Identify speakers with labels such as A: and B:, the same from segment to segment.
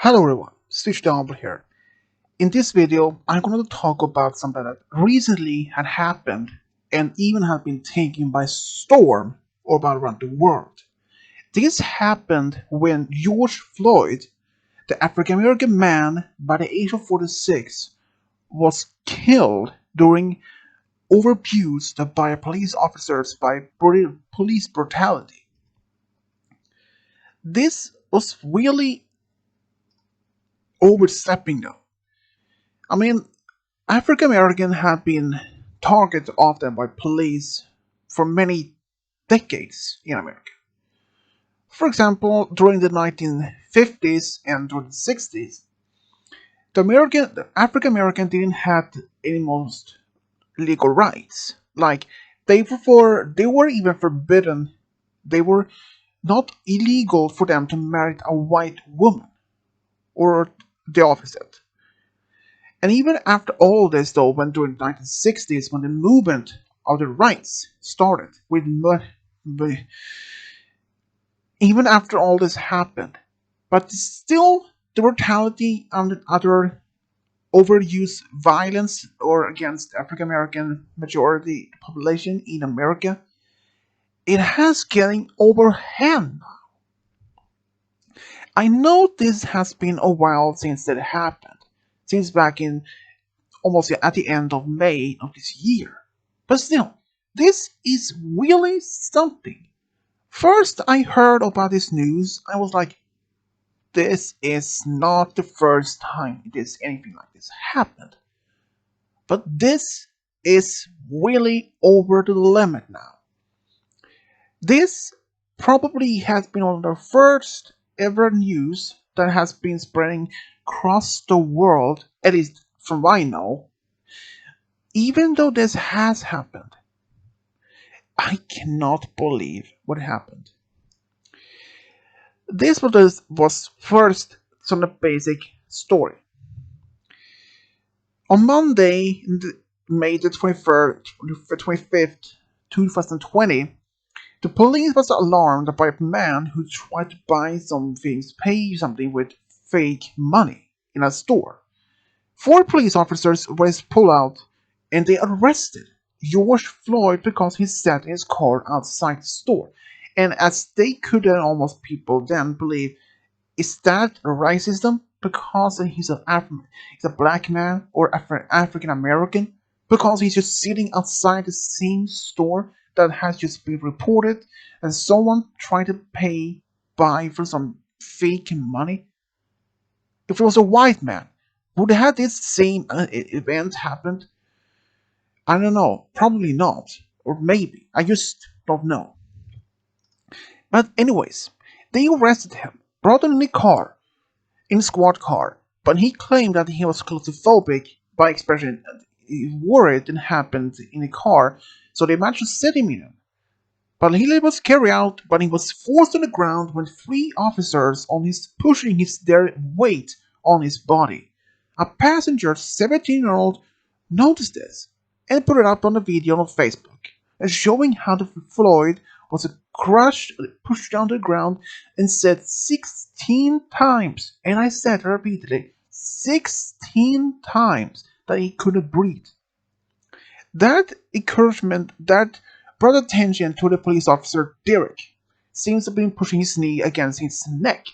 A: Hello everyone, Switch Down here. In this video, I'm going to talk about something that recently had happened and even had been taken by storm all around the world. This happened when George Floyd, the African American man by the age of 46, was killed during overabuse by police officers by police brutality. This was really overstepping though. I mean, African Americans have been targeted often by police for many decades in America. For example, during the 1950s and during the 60s, the African American didn't have any most legal rights. Like they were even forbidden. They were not illegal for them to marry a white woman or the opposite. And even after all this, though, when during the 1960s, when the movement of the rights started, even after all this happened, but still the brutality and other overuse violence or against African American majority population in America, it has getting overhand. I know this has been a while since that happened, since back in almost at the end of May of this year. But still, this is really something. First, I heard about this news, I was like, this is not the first time anything like this happened. But this is really over the limit now. This probably has been one of the first ever news that has been spreading across the world, at least from what I know. Even though this has happened, I cannot believe what happened. This was first some of the basic story. On Monday, May the 23rd, 25th, 2020, the police was alarmed by a man who tried to pay something with fake money in a store. Four police officers were pulled out and they arrested George Floyd because he sat in his car outside the store. And as they could almost people then believe, is that racism because he's he's a black man or African American? Because he's just sitting outside the same store that has just been reported and someone trying to buy for some fake money? If it was a white man, would have this same event happened? I don't know. Probably not. Or maybe. I just don't know. But anyways, they arrested him, brought him in a car, in a squad car, but he claimed that he was claustrophobic by expression. He worried it happened in the car, so they managed to sit him in it. But he was carried out, but he was forced on the ground when three officers pushing their weight on his body. A passenger, 17-year-old, noticed this and put it up on a video on Facebook, showing how the Floyd was crushed, pushed down to the ground, and said 16 times, and I said repeatedly, 16 times that he couldn't breathe. That encouragement, that brought attention to the police officer Derek, seems to have been pushing his knee against his neck.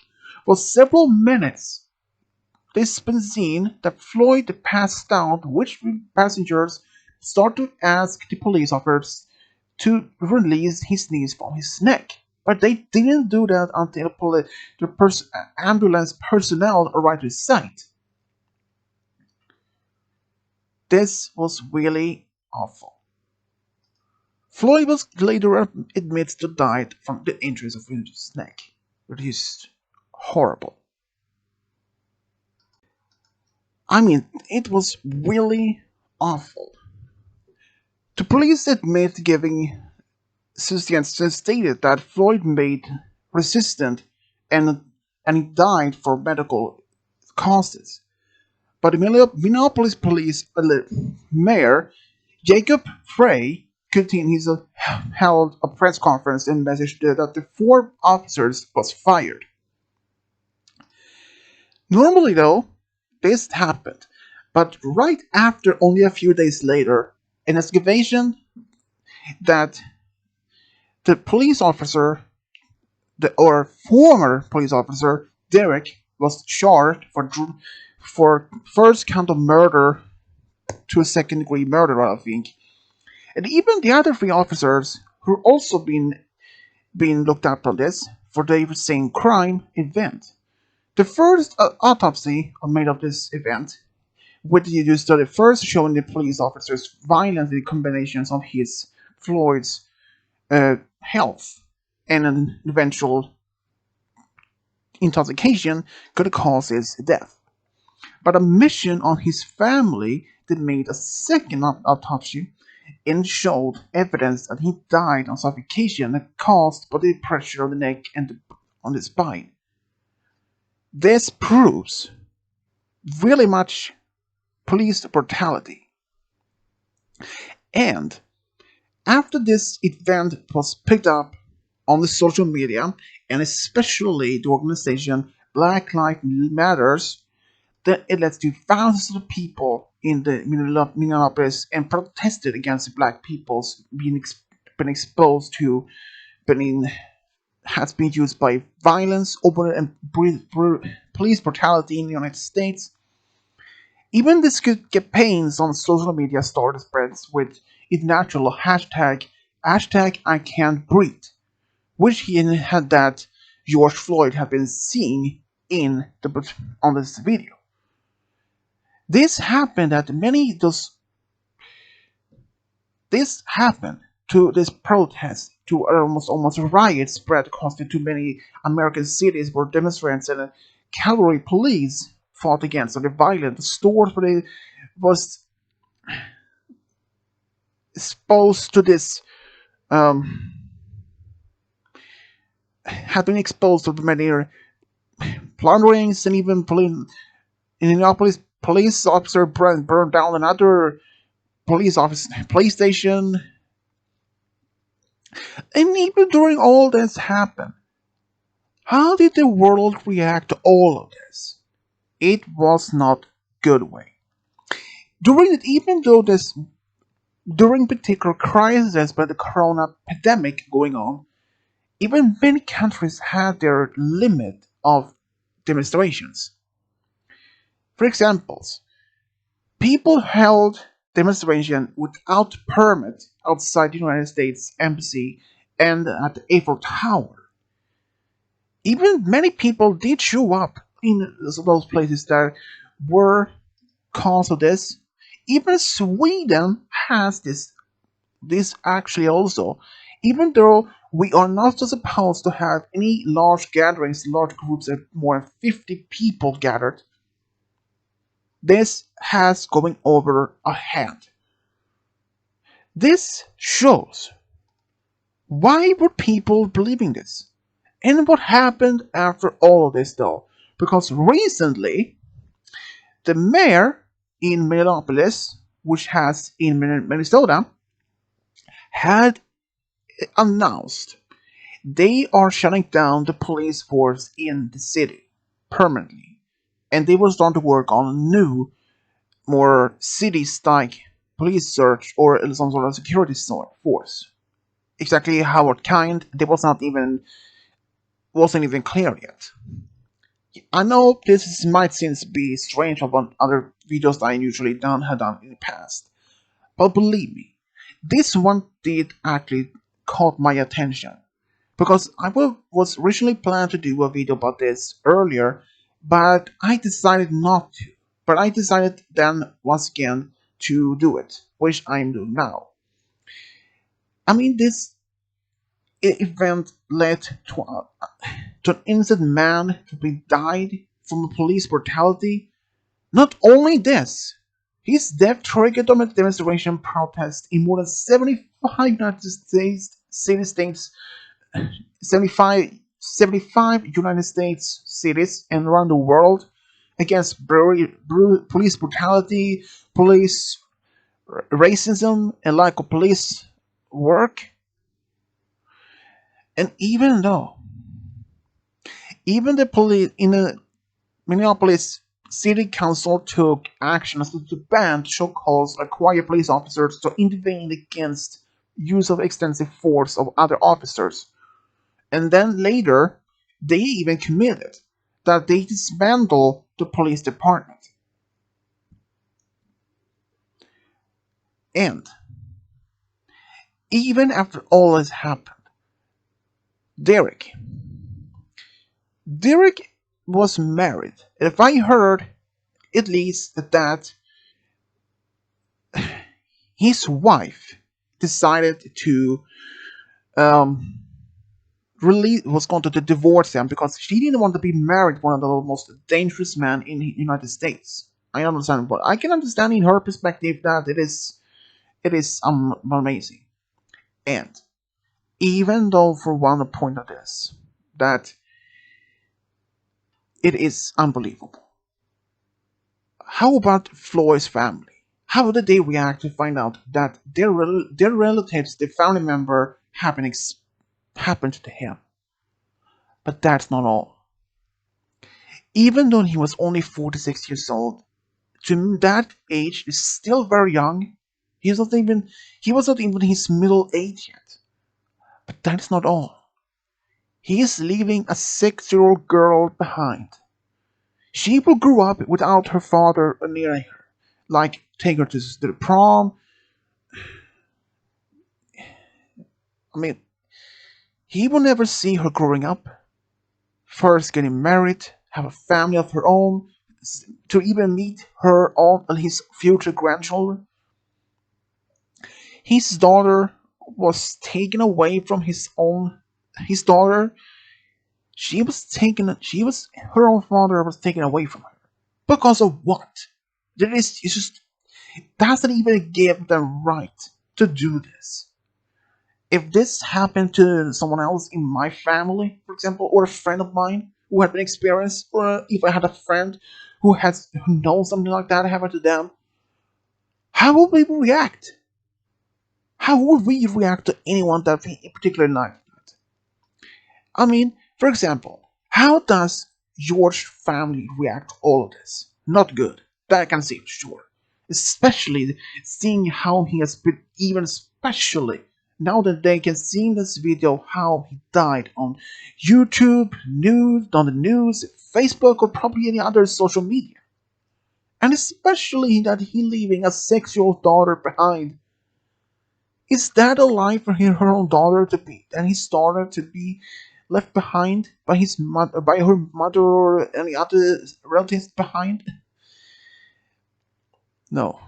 A: For several minutes, this has been seen that Floyd passed out, which passengers start to ask the police officers to release his knees from his neck. But they didn't do that until the ambulance personnel arrived to his site. This was really awful. Floyd was later admitted to died from the injuries of his neck, which is horrible. I mean, it was really awful. The police admit giving stated that Floyd made resistant and he died for medical causes. But the Minneapolis police mayor Jacob Frey held a press conference and messaged that the four officers was fired. Normally, though, this happened, but right after, only a few days later, an excavation that the police officer, or former police officer Derek, was charged for first count of murder to a second-degree murder, I think, and even the other three officers who also been looked up on this for the same crime event. The first autopsy made of this event, which used the first showing the police officers violence in combinations of his Floyd's health and an eventual intoxication could cause his death. But a mission on his family that made a second autopsy and showed evidence that he died of suffocation caused by the pressure on the neck and on the spine. This proves really much police brutality. And after this event was picked up on the social media, and especially the organization Black Lives Matters, that it led to thousands of people in the Minneapolis and protested against black people's been exposed to being has been used by violence, open and police brutality in the United States. Even these campaigns on social media started spreads with its natural hashtag I can't breathe, which he had that George Floyd had been seeing in the on this video. This happened at many those. This happened to this protest to almost a riot spread across to many American cities where demonstrants and cavalry police fought against the violent stores where they was exposed to this um, had been exposed to many plunderings and even in Indianapolis police officer burned down another police station. And even during all this happened, how did the world react to all of this? It was not good way. During it, even though this during particular crisis by the corona pandemic going on, even many countries had their limit of demonstrations. For examples, people held demonstration without permit outside the United States Embassy and at the Eiffel Tower. Even many people did show up in those places that were cause of this. Even Sweden has this actually also. Even though we are not supposed to have any large gatherings, large groups of more than 50 people gathered, this has going over a head. This shows why were people believing this? And what happened after all of this though? Because recently the mayor in Minneapolis, which has in Minnesota, had announced they are shutting down the police force in the city permanently, and they will start to work on a new, more city-style police search or some sort of security force. Exactly how what kind, they wasn't even clear yet. I know might seem to be strange from other videos that I usually had done in the past, but believe me, this one did actually caught my attention because was originally planned to do a video about this earlier, but I decided not to. But I decided then once again to do it, which I'm doing now. I mean, this event led to an innocent man to be died from police brutality. Not only this, his death triggered a demonstration protest in more than 75 United States city-states 75 United States cities and around the world against police brutality, police racism, and lack of police work. And even though, even the police in the Minneapolis City Council took action to ban show calls require police officers to intervene against use of extensive force of other officers. And then later, they even committed that they dismantle the police department. And even after all this happened, Derek. Derek was married. If I heard at least that his wife decided to um, was going to divorce him because she didn't want to be married to one of the most dangerous men in the United States. I understand, but I can understand in her perspective that it is amazing. And even though for one point of this that it is unbelievable. How about Floyd's family? How did they react to find out that their relatives, their family member, happened to him? But that's not all. Even though he was only 46 years old, to that age is still very young. He was not even his middle age yet. But that's not all. He is leaving a 6-year-old girl behind. She will grow up without her father near her, like take her to the prom. I mean, he will never see her growing up, first getting married, have a family of her own, to even meet her own and his future grandchildren. His daughter was taken away from his daughter. Her own father was taken away from her. Because of what? It's just doesn't even give them right to do this. If this happened to someone else in my family, for example, or a friend of mine who had been experienced, or if I had a friend who knows something like that happened to them, how would we react? How would we react to anyone that we particularly like? I mean, for example, how does George's family react to all of this? Not good. That I can say for sure. Especially seeing how he has been, even especially now that they can see in this video how he died on YouTube, on the news, Facebook, or probably any other social media. And especially that he leaving a 6-year-old daughter behind. Is that a life for her own daughter to be, and his daughter to be left behind by by her mother or any other relatives behind? No.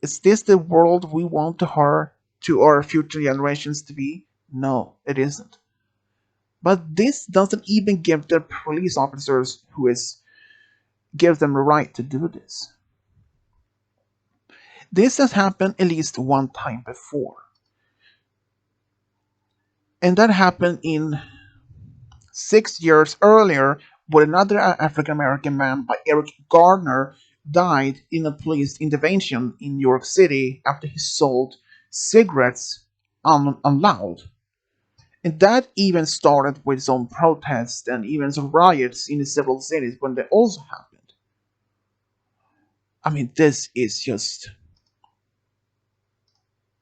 A: Is this the world we want to our future generations to be? No, it isn't. But this doesn't even give the police officers give them the right to do this. This has happened at least one time before. And that happened in 6 years earlier when another African American man by Eric Gardner died in a police intervention in New York City after he sold cigarettes unloud. And that even started with some protests and even some riots in several cities when they also happened. I mean, this is just.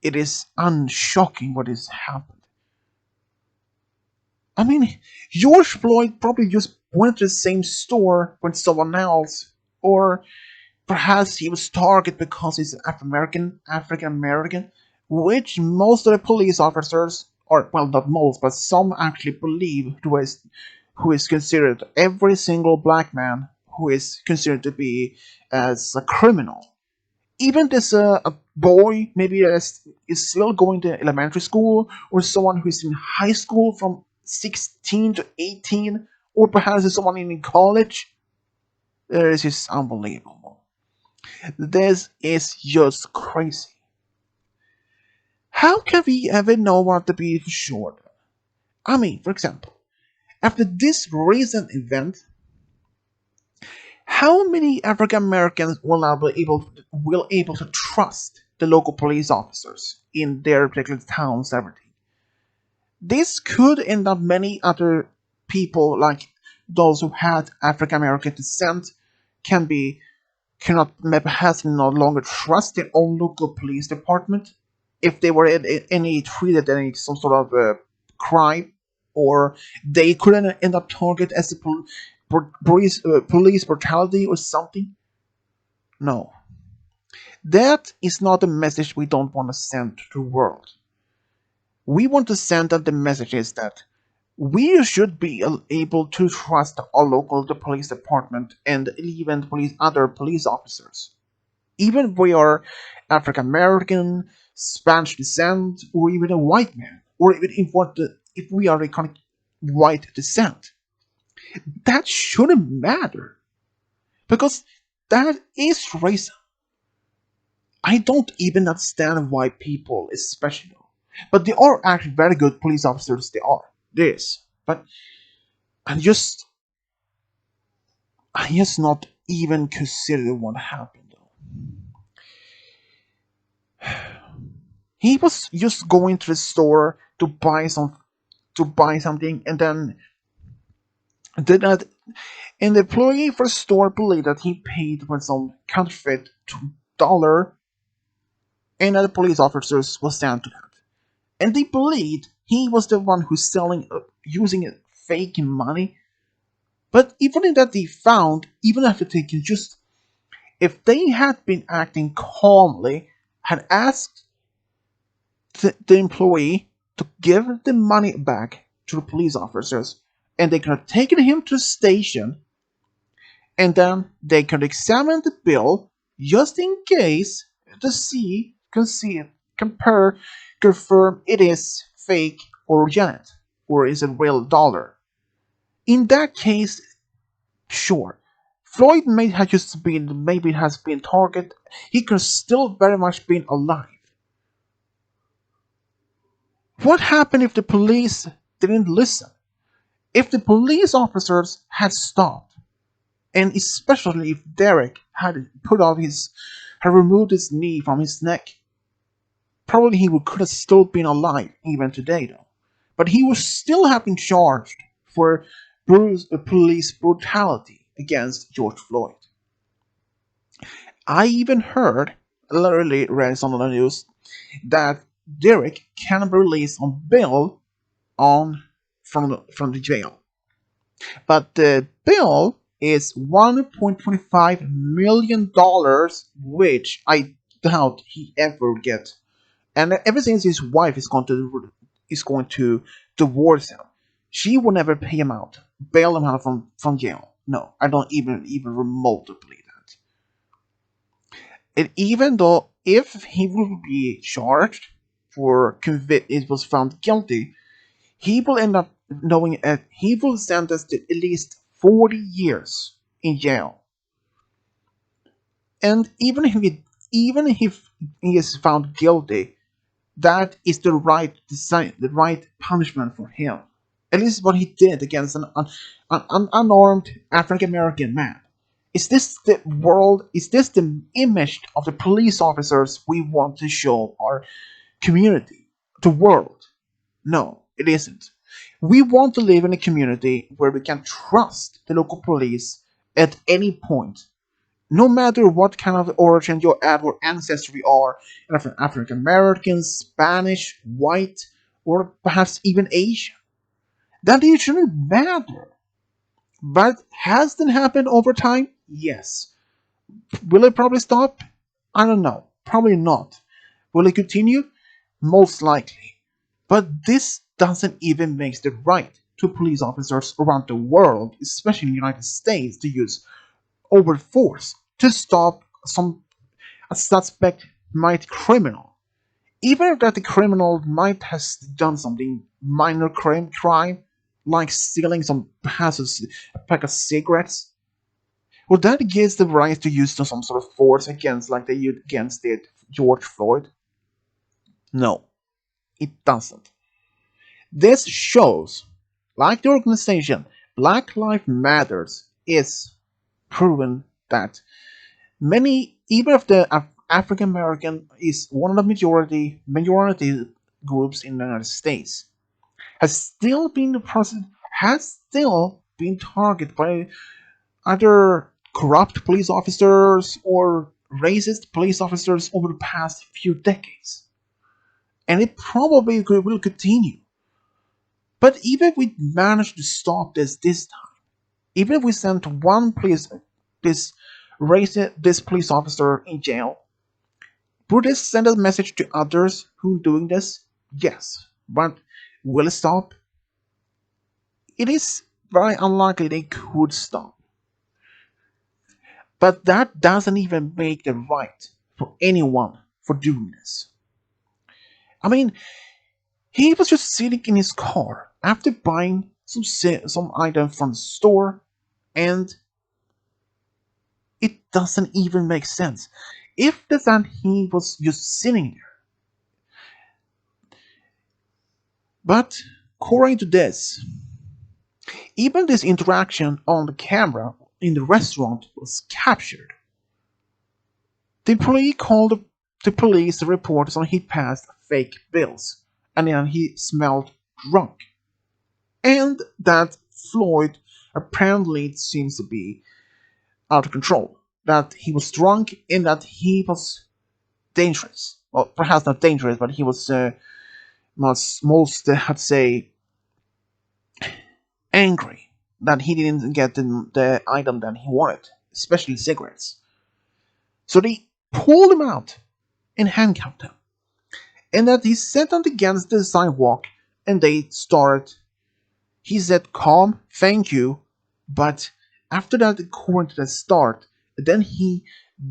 A: It is unshocking what has happened. I mean, George Floyd probably just went to the same store with someone else, or perhaps he was targeted because he's African American, which most of the police officers, or well, not most, but some actually believe who is considered every single black man who is considered to be as a criminal. Even this a boy maybe is still going to elementary school, or someone who's in high school from 16 to 18, or perhaps someone in college. This is unbelievable. This is just crazy. How can we ever know what to be for sure? I mean, for example, after this recent event, how many African Americans will able to trust the local police officers in their particular towns? Everything. This could end up many other people like those who had African American descent can be cannot maybe has no longer trust their own local police department if they were in any treated any some sort of crime, or they couldn't end up target as a police brutality or something. No, that is not a message we don't want to send to the world. We want to send out the messages that we should be able to trust our local the police department and even other police officers. Even if we are African American, Spanish descent, or even a white man, or even if we are a kind of white descent, that shouldn't matter because that is racism. I don't even understand why people, especially, but they are actually very good police officers. They are this, but I just I just not even consider what happened though. He was just going to the store to buy something, and then did that. And the employee for the store believed that he paid with some counterfeit dollar, and that the police officers was down to that. And they believed he was the one who's selling, using fake money. But even that they found, even after they can just, if they had been acting calmly, had asked the employee to give the money back to the police officers, and they could have taken him to the station, and then they could examine the bill just in case to compare, confirm it is fake or genuine, or is it real dollar. In that case, sure, Floyd may have just been maybe has been target. He could still very much been alive. What happened if the police didn't listen? If the police officers had stopped, and especially if Derek had had removed his knee from his neck, probably he could have still been alive even today, though. But he was still have been charged for police brutality against George Floyd. I even heard, literally read some of the news, that Derek can be released on bail on from the jail. But the bill is $1.25 million, which I doubt he ever will get. And ever since his wife is going to divorce him, she will never pay him out, bail him out from jail. No, I don't even remotely believe that. And even though if he will be charged for it was found guilty, he will end up knowing he will sentence to at least 40 years in jail. And even if he is found guilty, that is the right design, the right punishment for him. At least what he did against an unarmed African American man. Is this the world? Is this the image of the police officers we want to show our community, the world? No, it isn't. We want to live in a community where we can trust the local police at any point, no matter what kind of origin your or ancestry are, African American, Spanish, white, or perhaps even Asian. That it shouldn't matter. But has that happened over time? Yes. Will it probably stop? I don't know. Probably not. Will it continue? Most likely. But this doesn't even make it right to police officers around the world, especially in the United States, to use over force to stop a suspect might criminal. Even if that the criminal might have done something minor crime like stealing some passes, a pack of cigarettes, well, that gives the right to use some sort of force against, like they used against it George Floyd. No, it doesn't. This shows, like the organization Black Lives Matters, is proven that many, even if the African American is one of the majority groups in the United States, has still been the process, has still been targeted by either corrupt police officers or racist police officers over the past few decades. And it probably will continue. But even if we manage to stop this time, even if we send this this police officer in jail, would this send a message to others who are doing this? Yes. But will it stop? It is very unlikely they could stop. But that doesn't even make it right for anyone for doing this. I mean, he was just sitting in his car after buying some item from the store, and it doesn't even make sense. If that he was just sitting there. But according to this, even this interaction on the camera in the restaurant was captured. The police called the police to report on he passed fake bills, and then he smelled drunk. And that Floyd apparently seems to be out of control. That he was drunk and that he was dangerous. Well, perhaps not dangerous, but he was most I'd say, angry that he didn't get the item that he wanted, especially cigarettes. So they pulled him out and handcuffed him. And that he sat on against the sidewalk and they started. He said, "Calm, thank you." But after that, according to the start, then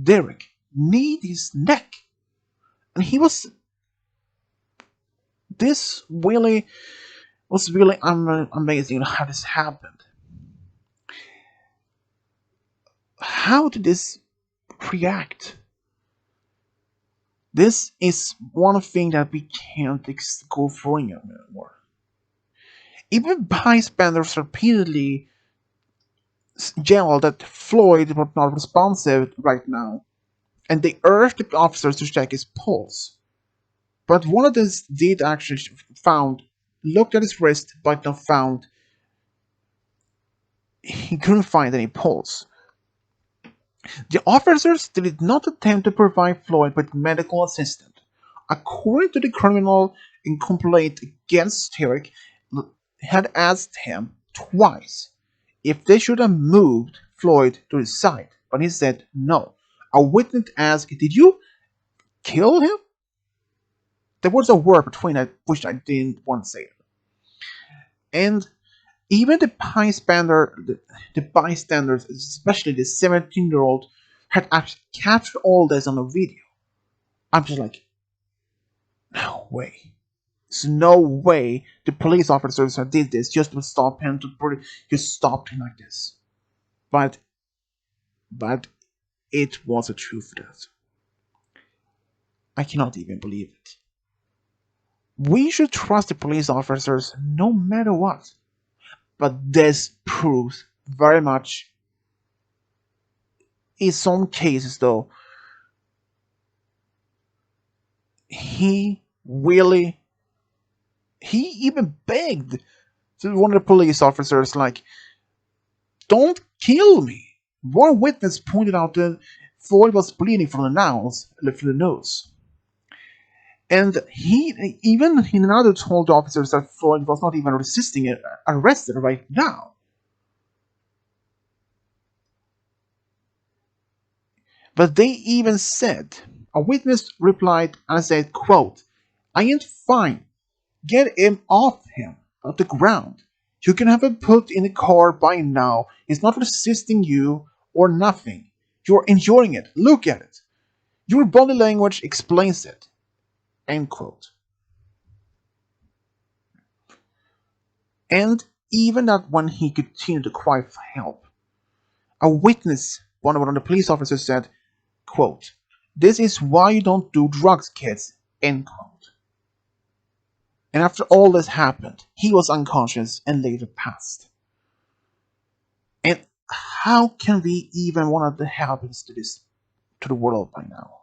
A: Derek, kneed his neck. And he was, this really, was really amazing how this happened. How did this react? This is one thing that we can't go through anymore. Even bystanders repeatedly yelled that Floyd was not responsive right now, and they urged the officers to check his pulse. But one of them did actually looked at his wrist, but not found, he couldn't find any pulse. The officers did not attempt to provide Floyd with medical assistance. According to the criminal complaint against Derek, had asked him twice if they should have moved Floyd to his side, but he said no. A witness asked, "Did you kill him?" There was a word between that which I didn't want to say. And even the bystanders, especially the 17-year-old, had actually captured all this on a video. I'm just like, no way. There's no way the police officers that did this just to stop him, just stopped him like this. But it was a truth for that. I cannot even believe it. We should trust the police officers no matter what. But this proves very much, in some cases though, he even begged to one of the police officers, like, "Don't kill me." One witness pointed out that Floyd was bleeding from the nose. And he even another told officers that Floyd was not even resisting it, arrested right now. But they even said, a witness replied and said, quote, "I ain't fine. Get him off the ground. You can have him put in the car by now. He's not resisting you or nothing. You're enjoying it. Look at it. Your body language explains it." End quote. And even that when he continued to cry for help, a witness, one of the police officers said, quote, "This is why you don't do drugs, kids." End quote. And after all this happened, he was unconscious and later passed. And how can we even want to happen to the world by now?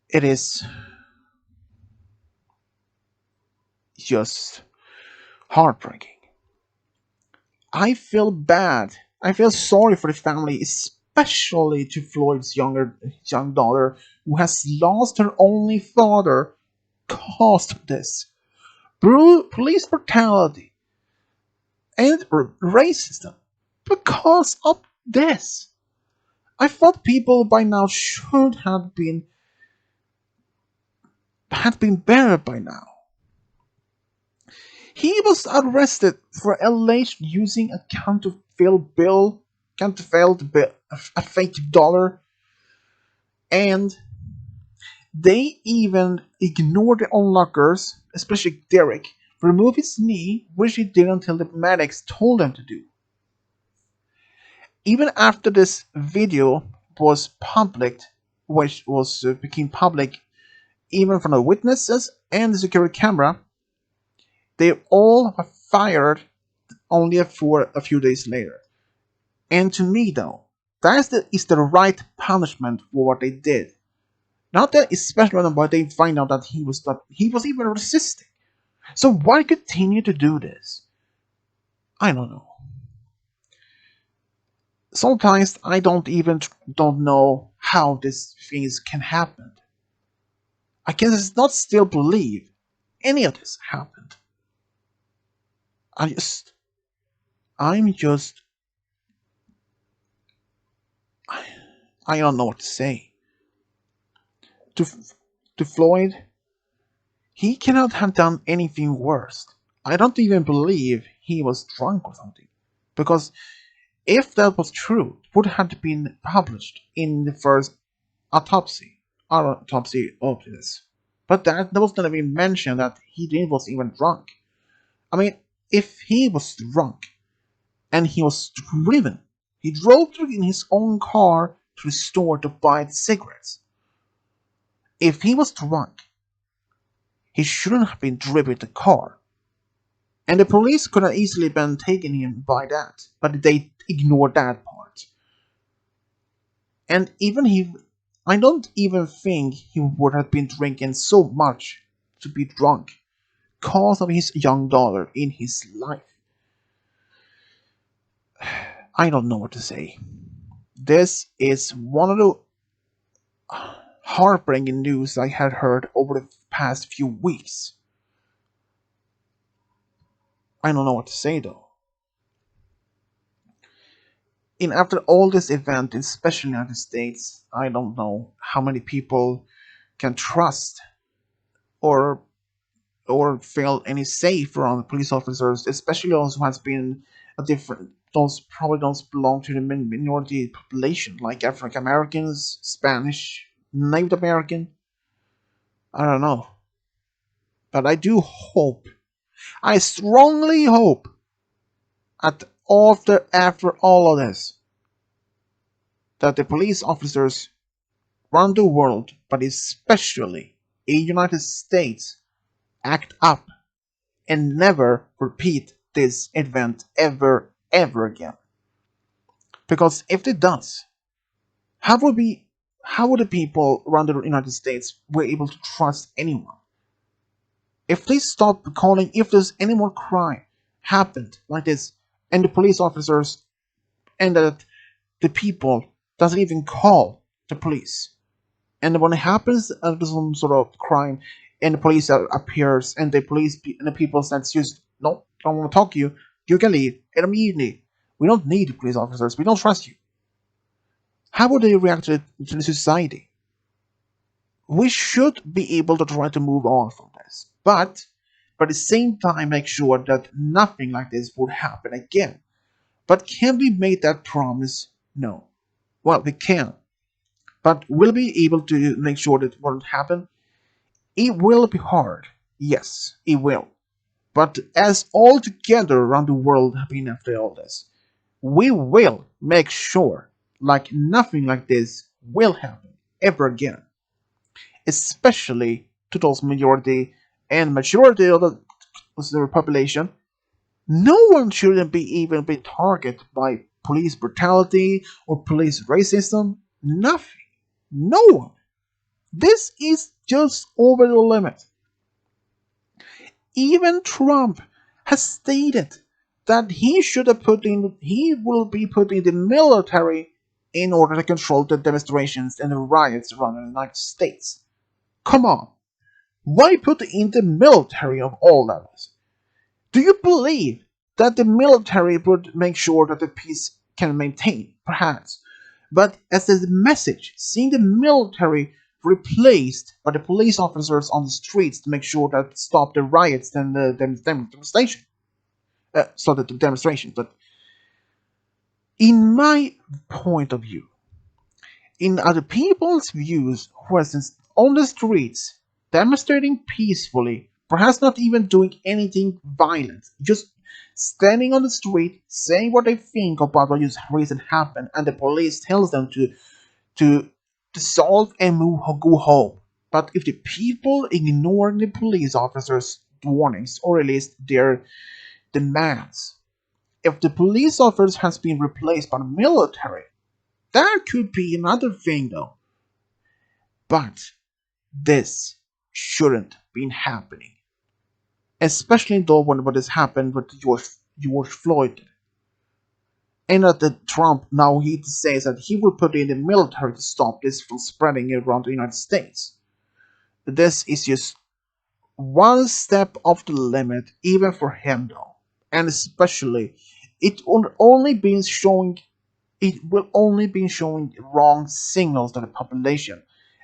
A: It is just heartbreaking. I feel bad. I feel sorry for the family, especially to Floyd's young daughter, who has lost her only father caused of this. Police brutality and racism because of this. I thought people by now should have been better by now. He was arrested for alleged using a counterfeit bill, a fake dollar, and they even ignored the onlookers, especially Derek, remove his knee, which he did until the medics told him to do. Even after this video was public, which was became public even from the witnesses and the security camera, they all were fired only for a few days later. And to me, though, is the right punishment for what they did. Not that especially when they find out that he was even resisting. So why continue to do this? I don't know. Sometimes I don't know how these things can happen. I can not still believe any of this happened. I just, I'm just, I, I don't know what to say. To to Floyd, he cannot have done anything worse. I don't even believe he was drunk or something, because if that was true, it would have been published in the first autopsy of this. But that was not even mentioned that was even drunk. I mean, if he was drunk and he drove in his own car to the store to buy cigarettes. If he was drunk, he shouldn't have been driving the car. And the police could have easily been taken him by that, but they ignored that part. And I don't even think he would have been drinking so much to be drunk because of his young daughter in his life. I don't know what to say. This is one of the heartbreaking news I had heard over the past few weeks. I don't know what to say though. And after all this event, especially in the United States, I don't know how many people can trust or feel any safe around police officers, especially those who has been a different those probably don't belong to the minority population, like African Americans, Spanish, Native American. I don't know. But I strongly hope after all of this, that the police officers around the world, but especially in the United States, act up and never repeat this event ever again. Because if it does, how would be how would the people around the United States be able to trust anyone? If they stop calling, if there's any more crime happened like this, and the police officers and the people doesn't even call the police, and when it happens, there's some sort of crime, and the police appears, and the people says, "Just no, don't want to talk to you. You can leave immediately. We don't need police officers. We don't trust you." How would they react to the society? We should be able to try to move on from this, but at the same time, make sure that nothing like this would happen again. But can we make that promise? No. Well, we can, but will we be able to make sure that it won't happen? It will be hard. Yes, it will. But as all together around the world have been after all this, we will make sure like nothing like this will happen ever again. Especially to those majority of the population. No one shouldn't be even be targeted by police brutality or police racism. Nothing. No one. This is just over the limit. Even Trump has stated that he will be put in the military in order to control the demonstrations and the riots around the United States. Come on, why put in the military of all levels? Do you believe that the military would make sure that the peace can maintain? Perhaps. But as a message, seeing the military replaced by the police officers on the streets to make sure that stop the riots and the demonstration. Started the demonstration. But in my point of view, in other people's views who are on the streets demonstrating peacefully, perhaps not even doing anything violent, just standing on the street saying what they think about what just recently happened, and the police tells them to dissolve and go home. But if the people ignore the police officers' warnings or at least their demands, if the police officers has been replaced by the military, that could be another thing though. But this shouldn't been happening. Especially though when what has happened with George Floyd. And that the Trump now he says that he will put in the military to stop this from spreading around the United States. This is just one step off the limit even for him though. And especially it will only be showing wrong signals to the population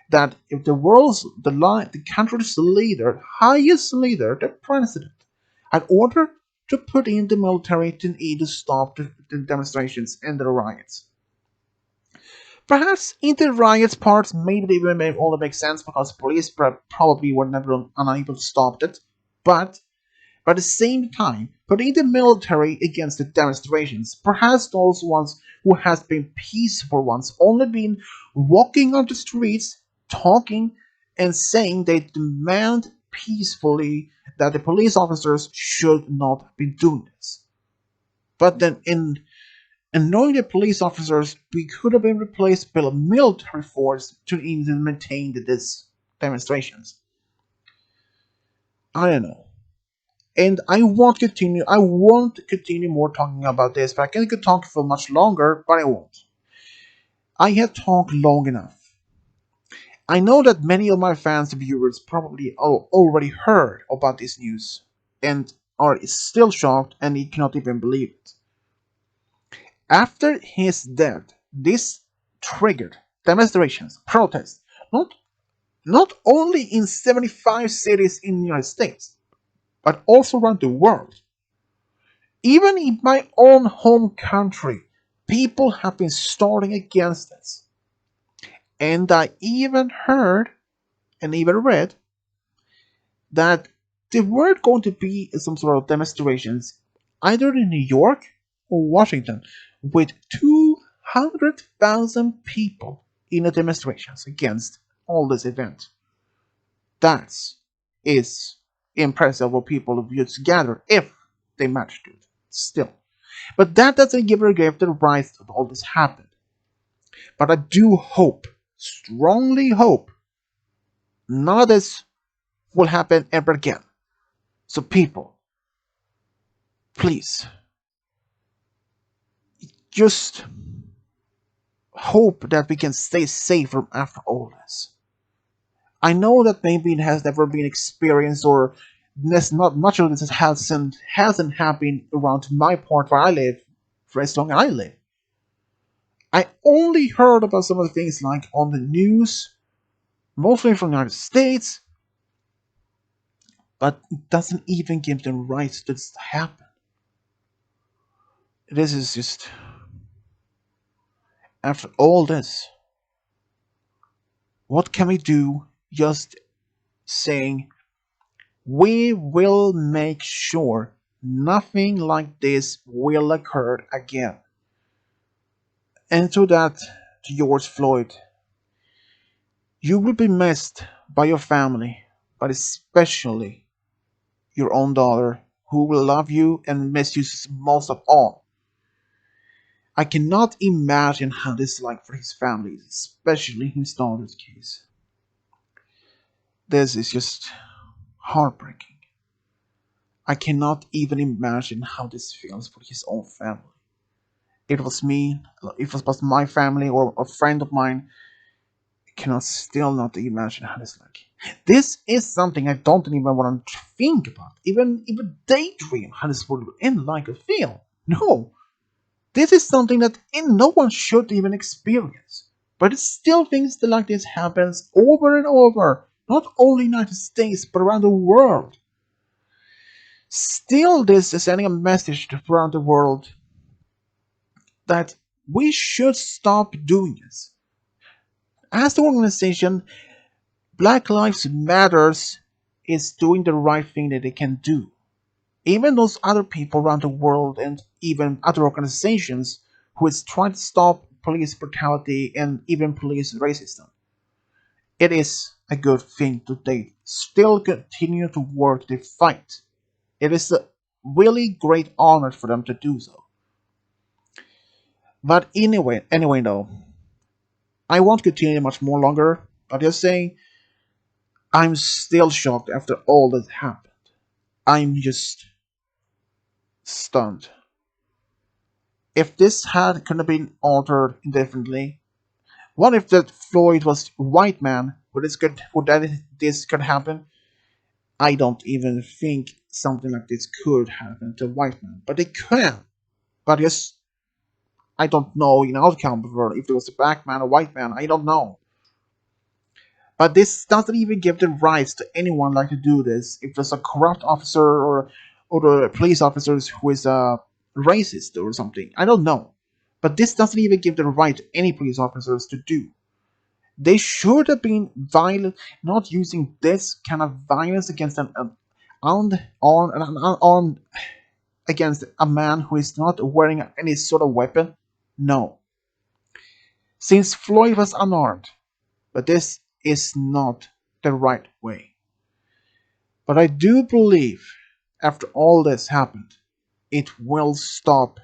A: that if the country's leader, highest leader, the president, had ordered to put in the military to either stop the demonstrations and the riots. Perhaps in the riots parts, maybe they will only make sense because police probably were never unable to stop it, but at the same time, putting the military against the demonstrations, perhaps those ones who has been peaceful ones, only been walking on the streets, talking and saying they demand peacefully that the police officers should not be doing this. But then in knowing the police officers, we could have been replaced by a military force to even maintain these demonstrations. I don't know. And I won't continue. I won't continue more talking about this, but I can talk for much longer, but I won't. I have talked long enough. I know that many of my fans and viewers probably already heard about this news and are still shocked and they cannot even believe it. After his death, this triggered demonstrations, protests, not only in 75 cities in the United States, but also around the world. Even in my own home country, people have been starting against this. And I even heard and even read that there were going to be some sort of demonstrations either in New York or Washington with 200,000 people in the demonstrations against all this event. That is impressive what people would gather if they managed to do it. Still. But that doesn't give the right that all this happened. But I do hope, strongly hope, none of this will happen ever again. So people, please, just hope that we can stay safer after all this. I know that maybe it has never been experienced or not much of this hasn't happened around my part where I live for as long as I live. I only heard about some of the things like on the news, mostly from the United States, but it doesn't even give them rights to this to happen. This is just, after all this, what can we do? Just saying, we will make sure nothing like this will occur again. And to that, to George Floyd, you will be missed by your family, but especially your own daughter, who will love you and miss you most of all. I cannot imagine how this is like for his family, especially his daughter's case. This is just heartbreaking. I cannot even imagine how this feels for his own family. It was me, if it was my family or a friend of mine, I cannot still not imagine how it's like. This is something I don't even want to think about, even daydream how this would end like a feel. No, this is something that no one should even experience. But it still things that like this happens over and over, not only in the United States but around the world. Still, this is sending a message to around the world that we should stop doing this. As the organization, Black Lives Matters is doing the right thing that they can do. Even those other people around the world and even other organizations who is trying to stop police brutality and even police racism. It is a good thing to they still continue to work the fight. It is a really great honor for them to do so. But anyway, though, I won't continue much more longer. But just saying, I'm still shocked after all that happened. I'm just stunned. If this had could have been altered indefinitely, what if that Floyd was a white man? This could happen? I don't even think something like this could happen to a white man, but it can. But yes, I don't know in outcome before if it was a black man or white man. I don't know. But this doesn't even give the rights to anyone like to do this. If there's a corrupt officer or the police officers who is a racist or something, I don't know. But this doesn't even give the right to any police officers to do. They should have been violent, not using this kind of violence against unarmed against a man who is not wearing any sort of weapon. No, since Floyd was unarmed, but this is not the right way. But I do believe, after all this happened, it will stop.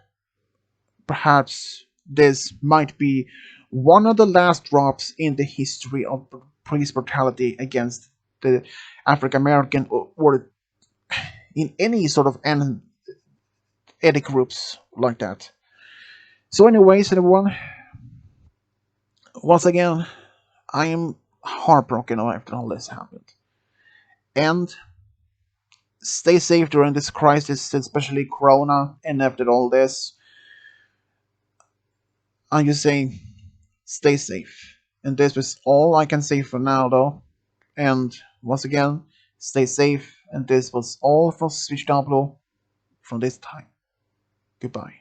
A: Perhaps this might be one of the last drops in the history of police brutality against the African American or in any sort of ethnic groups like that. So, anyways, everyone, once again, I am heartbroken after all this happened. And stay safe during this crisis, especially Corona, and after all this, I'm just saying, stay safe. And this is all I can say for now, though. And once again, stay safe. And this was all from Switch Down Below from this time. Goodbye.